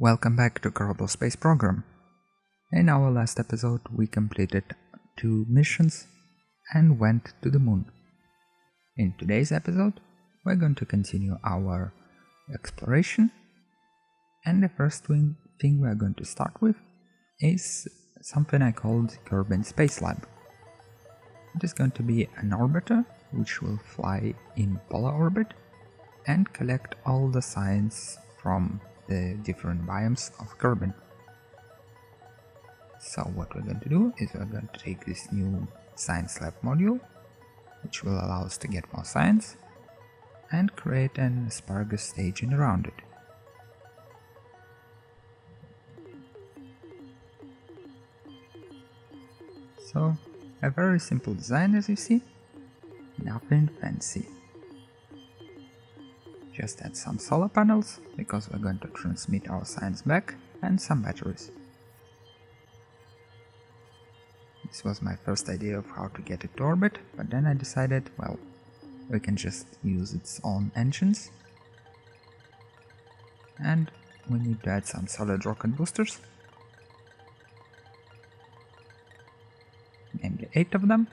Welcome back to Kerbal Space Program. In our last episode we completed 2 missions and went to the moon. In today's episode we're going to continue our exploration, and the first thing we're going to start with is something I called Kerbin Space Lab. It is going to be an orbiter which will fly in polar orbit and collect all the science from the different biomes of Kerbin. So what we're going to do is we're going to take this new science lab module, which will allow us to get more science, and create an asparagus staging around it. So, a very simple design, as you see, nothing fancy. Just add some solar panels, because we're going to transmit our science back, and some batteries. This was my first idea of how to get it to orbit, but then I decided, well, we can just use its own engines. And we need to add some solid rocket boosters. Namely 8 of them,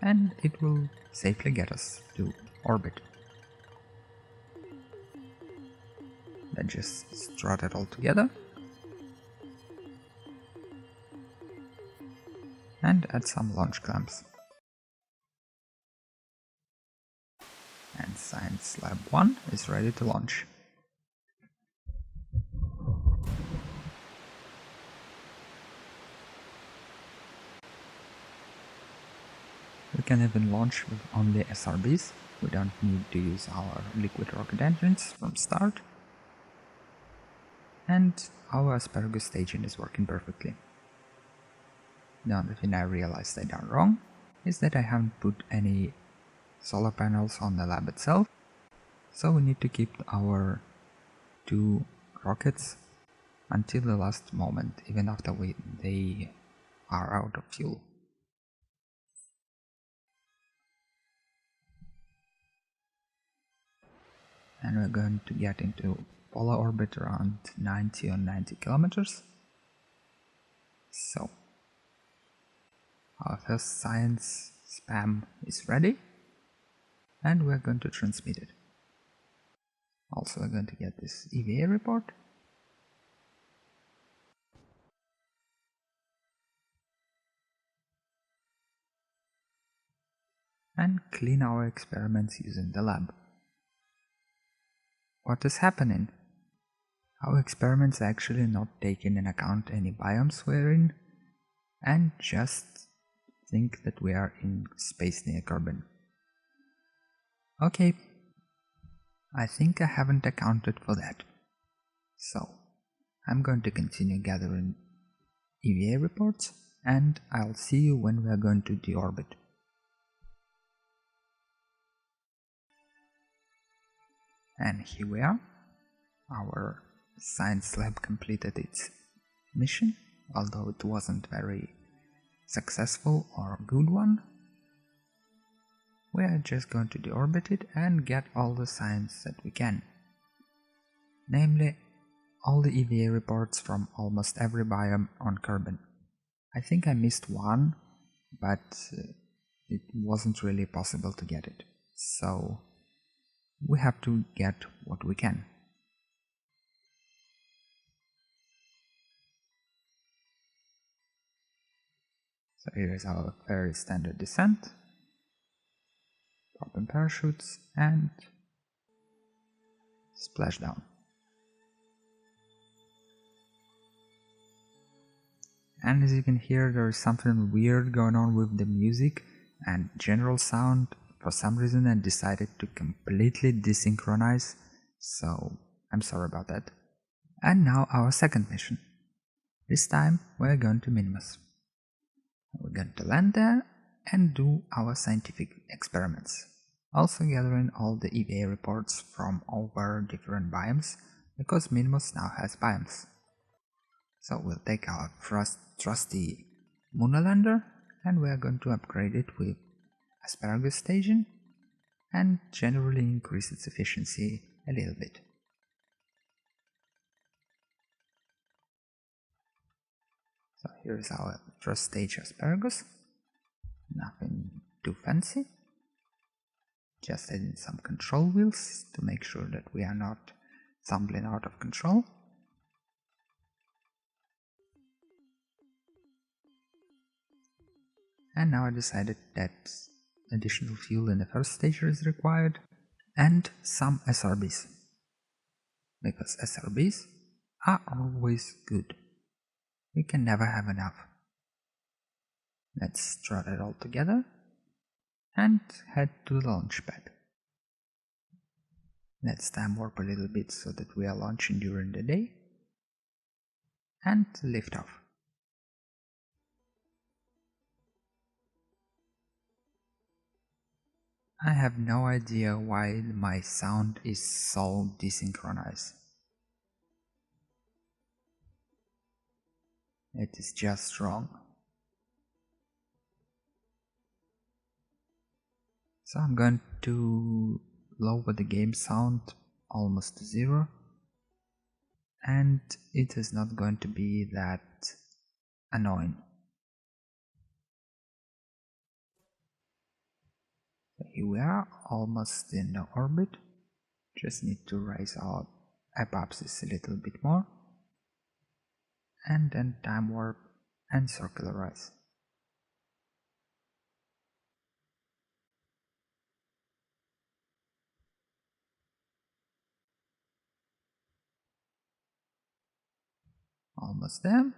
and it will safely get us to orbit. Then just strut it all together and add some launch clamps. And Science Lab 1 is ready to launch. We can even launch with only SRBs. We don't need to use our liquid rocket engines from start. And our asparagus staging is working perfectly. The only thing I realized I done wrong is that I haven't put any solar panels on the lab itself, so we need to keep our 2 rockets until the last moment, even after they are out of fuel. And we're going to get into polar orbit around 90 or 90 kilometers. So, our first science spam is ready, and we're going to transmit it. Also, we're going to get this EVA report. And clean our experiments using the lab. What is happening? Our experiments actually not taking into account any biomes we're in, and just think that we are in space near Kerbin. Okay, I think I haven't accounted for that. So, I'm going to continue gathering EVA reports, and I'll see you when we are going to deorbit. And here we are. Our science lab completed its mission, although it wasn't very successful or good one. We are just going to deorbit it and get all the science that we can. Namely, all the EVA reports from almost every biome on Kerbin. I think I missed one, but it wasn't really possible to get it. So we have to get what we can. So here is our very standard descent. Pop in parachutes and splashdown. And as you can hear, there is something weird going on with the music and general sound. For some reason I decided to completely desynchronize, so I'm sorry about that. And now our second mission. This time we're going to Minmus. We're going to land there and do our scientific experiments. Also gathering all the EVA reports from over different biomes, because Minmus now has biomes. So we'll take our trusty Moonlander and we're going to upgrade it with asparagus staging and generally increase its efficiency a little bit. So here's our first stage asparagus. Nothing too fancy. Just adding some control wheels to make sure that we are not tumbling out of control. And now I decided that additional fuel in the first stage is required, and some SRBs, because SRBs are always good. We can never have enough. Let's throw it all together and head to the launch pad. Let's time warp a little bit so that we are launching during the day, and lift off. I have no idea why my sound is so desynchronized. It is just wrong. So I'm going to lower the game sound almost to 0, and it is not going to be that annoying. Here we are, almost in the orbit. Just need to raise our epapsis a little bit more, and then time warp and circularize. Almost there.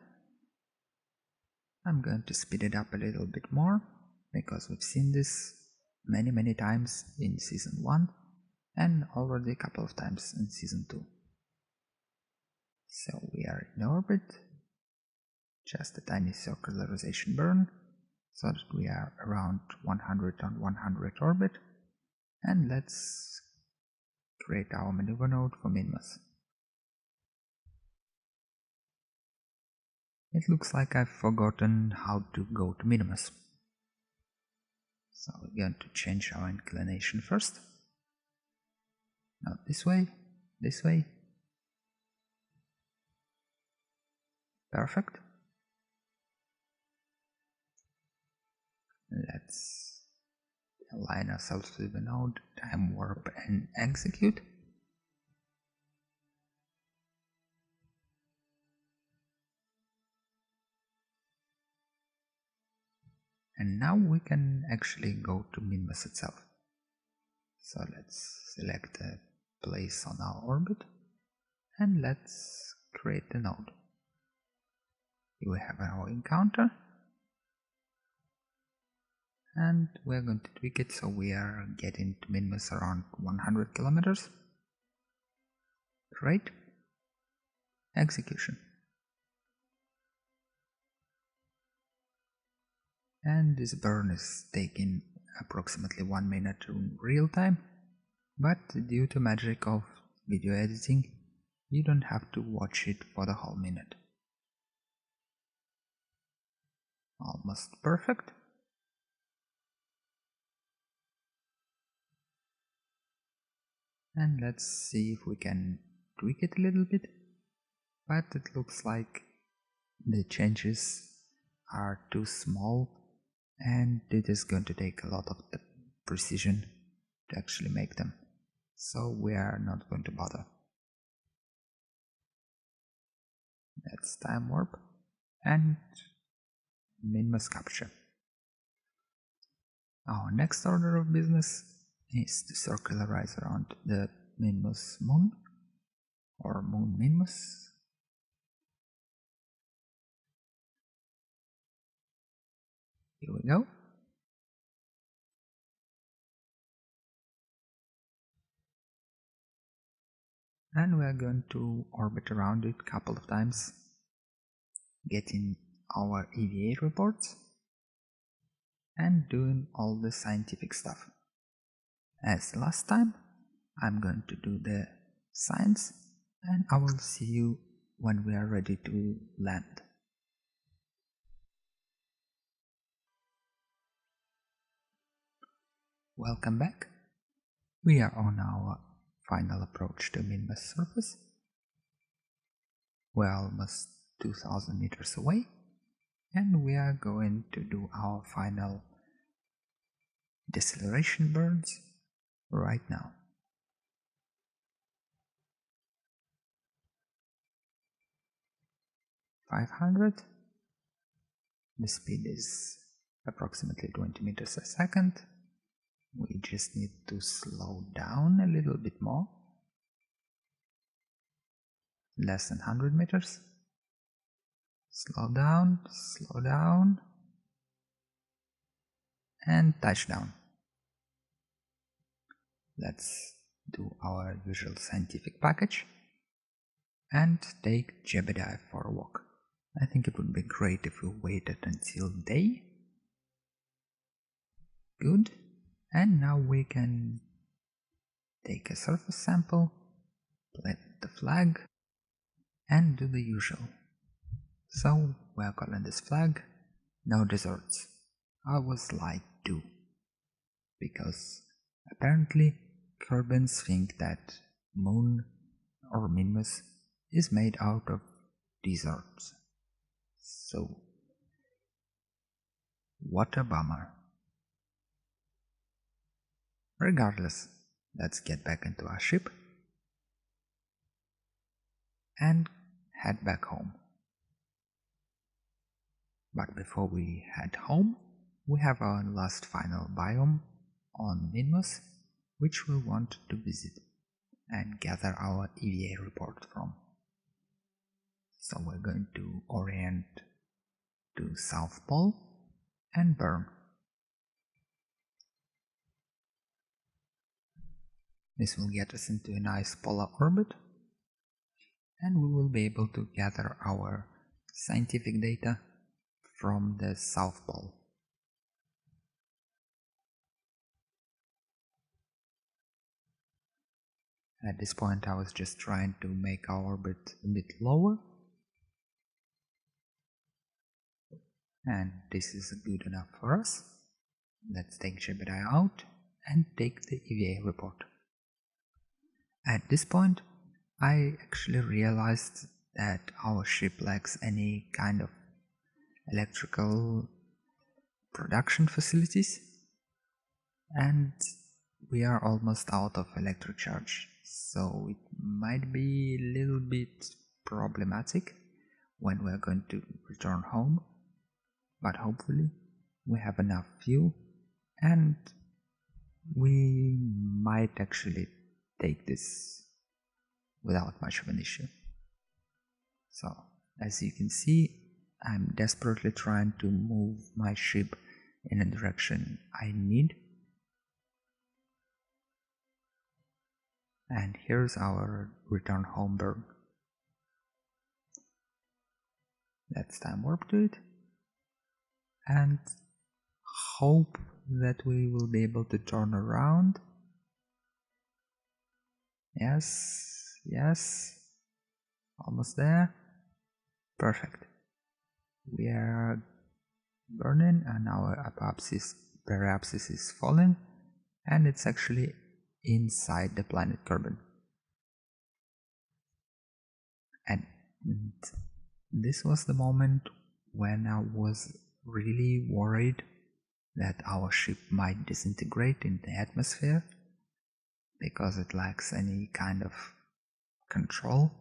I'm going to speed it up a little bit more, because we've seen this many times in season 1 and already a couple of times in season 2. So we are in orbit, just a tiny circularization burn, so that we are around 100 on 100 orbit, and let's create our maneuver node for Minmus. It looks like I've forgotten how to go to Minmus. So we're going to change our inclination first. Not this way, this way. Perfect. Let's align ourselves to the node, time warp and execute. And now we can actually go to Minmus itself. So let's select a place on our orbit and let's create the node. Here we have our encounter, and we're going to tweak it so we are getting to Minmus around 100 kilometers. Great. Execution. And this burn is taking approximately 1 minute in real time, but due to magic of video editing, you don't have to watch it for the whole minute. Almost perfect. And let's see if we can tweak it a little bit, but it looks like the changes are too small and it is going to take a lot of precision to actually make them, so we are not going to bother. Let's time warp and Minmus capture. Our next order of business is to circularize around the Minmus moon, or moon Minmus. Here we go. And we are going to orbit around it a couple of times, getting our EVA reports and doing all the scientific stuff. As last time, I'm going to do the science, and I will see you when we are ready to land. Welcome back. We are on our final approach to Minmus surface. We're almost 2000 meters away, and we are going to do our final deceleration burns right now. 500. The speed is approximately 20 meters a second. We just need to slow down a little bit more. Less than 100 meters. Slow down, and touchdown. Let's do our usual scientific package and take Jebediah for a walk. I think it would be great if we waited until day. Good. And now we can take a surface sample, plant the flag, and do the usual. So we are calling this flag no deserts. I was lied to, because apparently Kerbins think that Moon or Minmus is made out of deserts. So what a bummer. Regardless, let's get back into our ship and head back home. But before we head home, we have our last final biome on Minmus, which we want to visit and gather our EVA report from. So we're going to orient to South Pole and burn. This will get us into a nice polar orbit, and we will be able to gather our scientific data from the South Pole. At this point I was just trying to make our orbit a bit lower, and this is good enough for us. Let's take Jebediah out and take the EVA report. At this point I actually realized that our ship lacks any kind of electrical production facilities, and we are almost out of electric charge, so it might be a little bit problematic when we are going to return home, but hopefully we have enough fuel and we might actually take this without much of an issue. So as you can see, I'm desperately trying to move my ship in a direction I need. And here's our return home burn. Let's time warp to it and hope that we will be able to turn around. Yes, almost there. Perfect. We are burning and our periapsis is falling, and it's actually inside the planet Kerbin. And this was the moment when I was really worried that our ship might disintegrate in the atmosphere because it lacks any kind of control.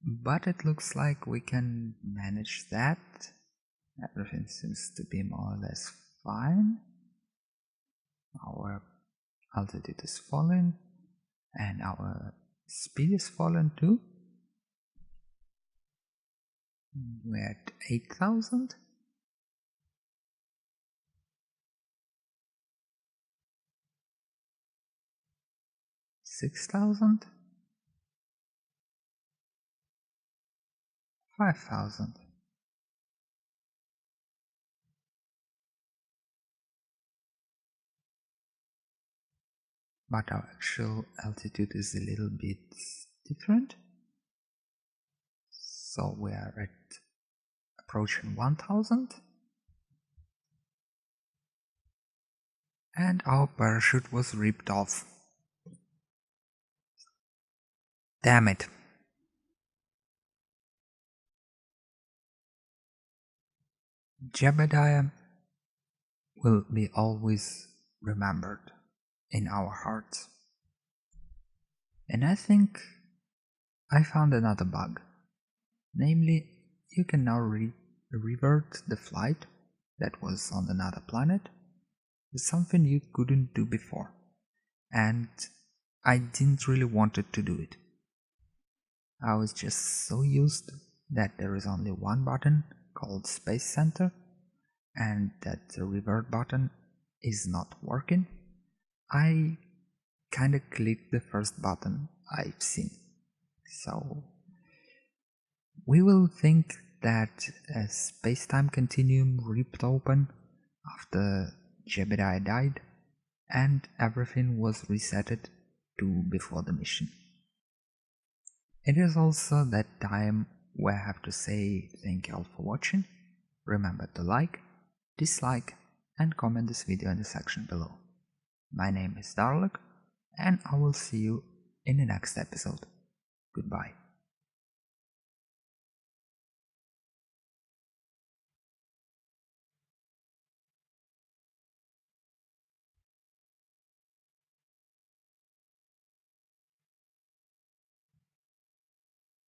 But it looks like we can manage that. Everything seems to be more or less fine. Our altitude is falling and our speed is falling too. We're at 8,000. 6,000. 5,000. But our actual altitude is a little bit different. So we are at approaching 1,000. And our parachute was ripped off. Damn it. Jebediah will be always remembered in our hearts. And I think I found another bug. Namely, you can now revert the flight that was on another planet. It's something you couldn't do before. And I didn't really wanted to do it. I was just so used that there is only one button called Space Center and that the revert button is not working. I kinda clicked the first button I've seen. So we will think that a space-time continuum ripped open after Jebediah died and everything was resetted to before the mission. It is also that time where I have to say thank you all for watching. Remember to like, dislike and comment this video in the section below. My name is Darluk and I will see you in the next episode. Goodbye.